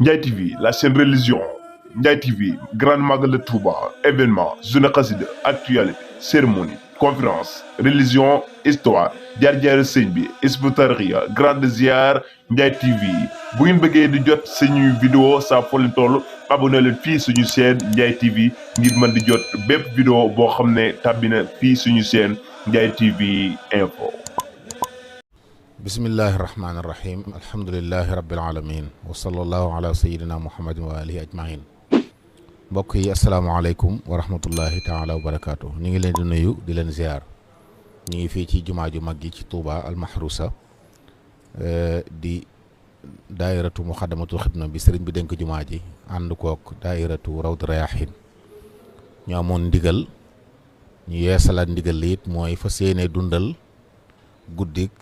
Ndiaye TV, la chaîne religion. Ndiaye TV, Grande Magal de Touba, événements, journée xasida, actualité, cérémonie, conférence, religion, histoire, jaar-jaaru sëñ bi, Hizbut Tarqiyyah, grande ziar, Ndiaye TV. Bu ngeen bëggee di jot suñuy vidéo saa foo leen toll, abonné leen fii suñu chaîne Ndiaye TV ngir mën di jot bépp vidéo boo xam ne tàbbi na fii suñu chaîne Ndiaye TV info. bismillahi irrahmani irrahim alhamdulilahi rabbil alamin wa sallallahu ala sayidina muhammadin wa alihi ajmain mbokk yi asalaamaaleykum wa rahmatullahi taala wa barakaatu ñu ngi leen di nuyu di leen ziar ñu ngi fii ci jumaa ju mag gi ci Touba almahrusa di daairatu muxaddamatul xidma bi sëriñ bi dénk jumaa ji ànd kook daairatu rawdu rayahin ñu amoon ndigal ñu yeesalaat ndigal li it mooy fas yéene dundal guddik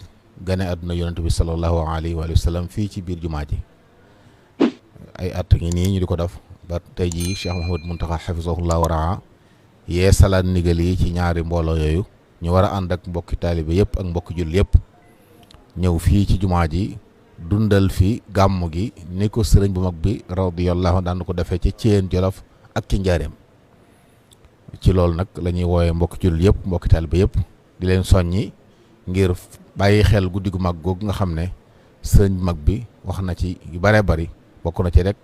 gane àdduna yonent bi sallallahu alayhi wa sallam fii ci biir jumaa ji ay at ngi nii ñu di ko def ba tey jii Cheikh Mouhamadou Mountakha hafizahullah wa raa yee salaat ndigal yi ci ñaari mbooloo yooyu ñu war a ànd ak mbokki taalibe yëpp ak mbokki jul yëpp ñëw fii ci jumaa ji dundal fi gàmm gi ni ko sëriñ bu mag bi radiyallahu daan ko defee ci Thiène Jolof ak ci Njaareem ci loolu nag la ñuy wooyee mbokki jul yëpp mbokki taalibe yëpp di leen soññi ngir bàyyi xel guddi gu mag googu nga xam ne sëñ mag bi wax na ci yu bëree bëri bokk na ci rek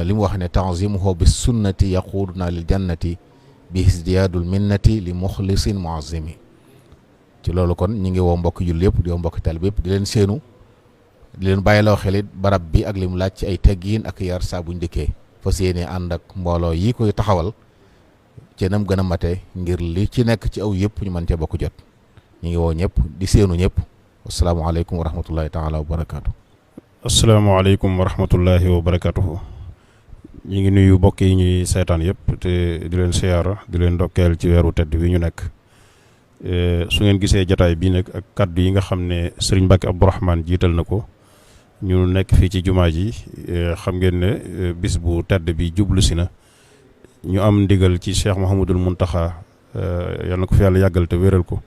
li mu wax ne tanzimuhu bi sunnati yaquduna lil jannati bi isdiyaadul minnati li muxlisin muazimi ci loolu kon ñi ngi woo mbokki jul yëpp di woo mbokki taalibe yëpp di leen séenu di leen bàyyiloo xelit barab bi ak li mu laaj ci ay teggiin ak yar saa buñ dëkkee fas yéene ànd ak mbooloo yi koy taxawal ci nam gën a mate ngir li ci nekk ci aw yëpp ñu mën cee bokk jot ñu ngi woo ñëpp di séenu ñëpp asalaamaaleykum wa rahmatullahi taala wa barakaatu. asalaamaaleykum wa rahmatullahi wa barakaatuhu. ñu ngi nuyu mbokk yi ñuy seetaan yëpp te di leen siyaara di leen ndokkeel ci weeru tedd wi ñu nekk su ngeen gisee jataay bii nag ak kaddu yi nga xam ne sëriñ Mbàkke Abdourahmane jiital na ko ñu nekk fii ci jumaa ji xam ngeen ne bis bu tedd bi jublu si na ñu am ndigal ci Cheikh Mouhamadul Mountakha yal na ko fi yàlla yàggal te wéral ko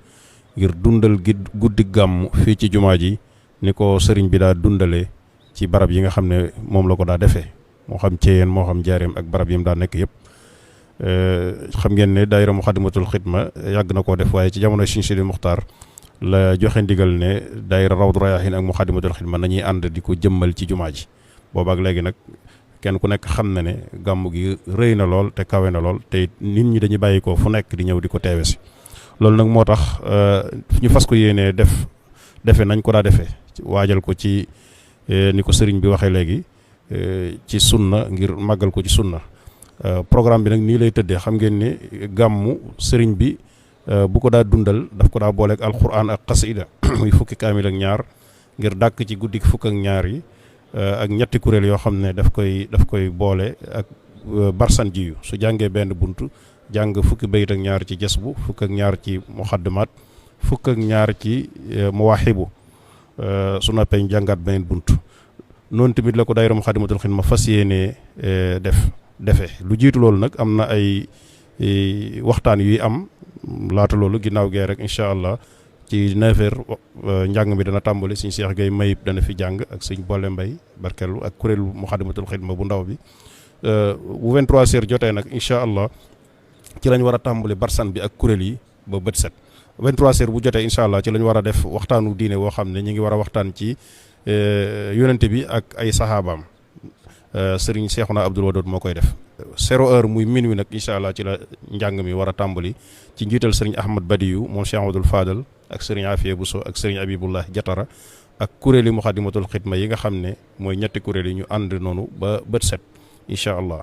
ngir dundal guddi gàmm fii ci jumaa ji ni ko sëriñ bi daa dundalee ci barab yi nga xam ne moom la ko daa defee moo xam Thièyeen moo xam Njaareem ak barab yi mu daa nekk yëpp xam ngeen ne daayira Muxaddamatul Xidma yàgg na koo def waaye ci jamono Sëriñ Sidi Muxtaar la joxe ndigal ne daayira Rawdu Rayaahiin ak Muxaddamatul Xidma nañuy ànd di ko jëmmal ci jumaa ji boobaak léegi nag kenn ku nekk xam na ne gàmm gi rëy na lool te kawe na lool te nit ñi dañuy bàyyi ko fu nekk di ñëw di ko teewe si loolu nag moo tax ñu fas ko yéenee defe nañ ko daa defee waajal ko ci ni ko sëriñ bi waxee léegi ci sunna ngir màggal ko ci sunna programme bi nag nii lay tëddee xam ngeen ne gàmmu sëriñ bi bu ko daa dundal daf ko daa booleeg alquran ak xasida muy fukki kaamil ak ñaar ngir dàkk ci guddik fukk ak ñaar yi ak ñetti kuréel yoo xam ne daf koy boole ak barsan jiyu su jàngee benn buntu jàng fukki bayit ak ñaar ci jasbu fukk ak ñaar ci muxaddimaat fukk ak ñaar ci muwaaxibu su noppee jàngaat beneen bunt noonu tamit la ko daayira Muxaddamatul Xidma fas yéenee defe lu jiitu loolu nag am na ay waxtaan yuy am laata loolu ginnaaw gee rek incha allah ci 9h njàng mi dana tàmbali suñ Cheikh Gueye Mayib dana fi jàng ak suñ Bolle Mbay barkellu ak kuréelu Muxaddamatul Xidma bu ndaw bi bu 23h jotee nag incha allah ci lañ war a tàmbali barsan bi ak kuréel yi ba bët set 23h bu jotee incha allah ci lañ war a def waxtaanu diine woo xam ne ñu ngi war a waxtaan ci yonente bi ak ay saxaabaam sëriñ Seexuna Abdul Wadood moo koy def 0h muy minuit nag incha allah ci la njàng mi war a tàmbali ci njiital sëriñ Ahmad Badiyu moom Cheikh Amadul Fadal ak sëriñ Afiya Buso ak sëriñ Abibullah Jatara ak kuréeli Muxaddamatul Xidma yi nga xam ne mooy ñetti kuréel yi ñu ànd noonu ba bët set incha allah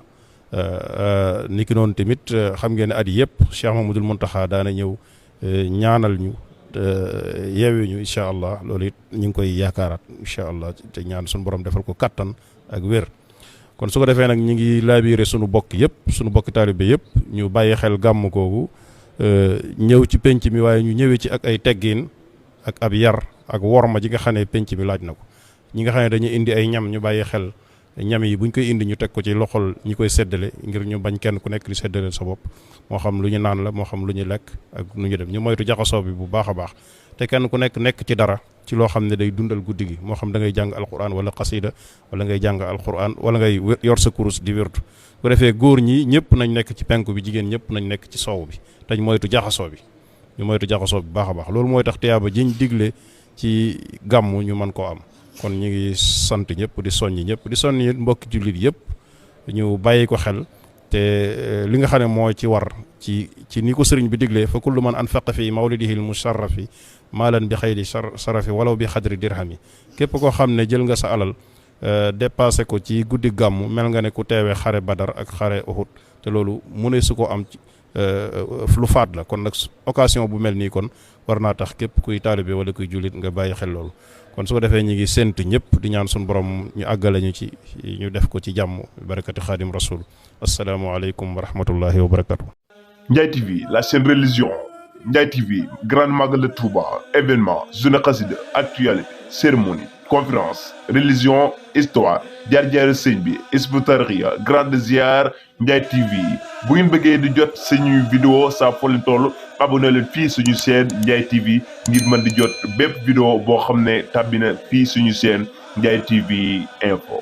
niki noonu tamit xam ngeen ne at yëpp Cheikh Mamadul Muntaxa daana ñëw ñaanal ñu yeewee ñu incha allah loolu it ñu ngi koy yaakaaraat incha allah te ñaan suñu borom defal ko kattan ak wér. kon su ko defee nag ñu ngi laabiire suñu bokk yëpp suñu bokki taalibe yëpp ñu bàyyi xel gàmm googu ñëw ci penc mi waaye ñu ñëwee ci ak ay teggiin ak ab yar ak worma ji nga xam ne penc mi laaj na ko ñi nga xam ne dañuy indi ay ñam ñu bàyyi xel ñam yi buñ koy indi ñu teg ko ci loxol ñi koy séddale ngir ñu bañ kenn ku nekk di séddale sa bopp moo xam lu ñu naan la moo xam lu ñu lekk ak lu ñu def ñu moytu jaxasoo bi bu baax a baax te kenn ku nekk ci dara ci loo xam ne day dundal guddi gi moo xam da ngay jàng alquran wala xasida wala ngay jàng alquran wala ngay yor sa kurus di wérdu bu defee góor ñi ñëpp nañ nekk ci penku bi jigéen ñëpp nañ nekk ci soow bi te ñu moytu jaxasoo bi baax a baax loolu mooy tax tiyaaba jiñ digle ci gàmmu ñu mën koo am kon ñu ngi sant ñëpp di soññi mbokki jullit yëpp ñu bàyyi ko xel te li nga xam ne moo ci war ci ni ko sëriñ bi diglee fa kullu man anfaqa fi mawlidihi al musharrafi maalan bi xayri sarafi walaw bi xadri dirhami képp koo xam ne jël nga sa alal dépassé ko ci guddi gàmmu mel nga ne ku teewee xare Badar ak xare Uhud te loolu mu ne su ko am lu faat la kon nag occasion bu mel nii kon war naa tax képp kuy taalibe wala kuy jullit nga bàyyi xel loolu kon su ko defee ñu ngi séntu ñëpp di ñaan suñu borom ñu àggale ñu ci ñu def ko ci jàmm barakati xaadim rasul asalaamaaleykum wa rahmatullahi wa barakatu. Ndiaye TV, la chaîne religion. Ndiaye TV, Grande Magal de Touba, événement, journée xasida, actualité, cérémonie, conférence, religion, histoire, jaar-jaaru sëñ bi, Hizbut Tarqiyyah, grande ziar, Ndiaye TV. bu ngeen bëggee di jot suñuy vidéo saa foo leen toll abonné leen fii suñu chaîne Ndiaye TV ngir mën di jot bépp vidéo boo xam ne tàbbi na fii suñu chaîne Ndiaye TV info.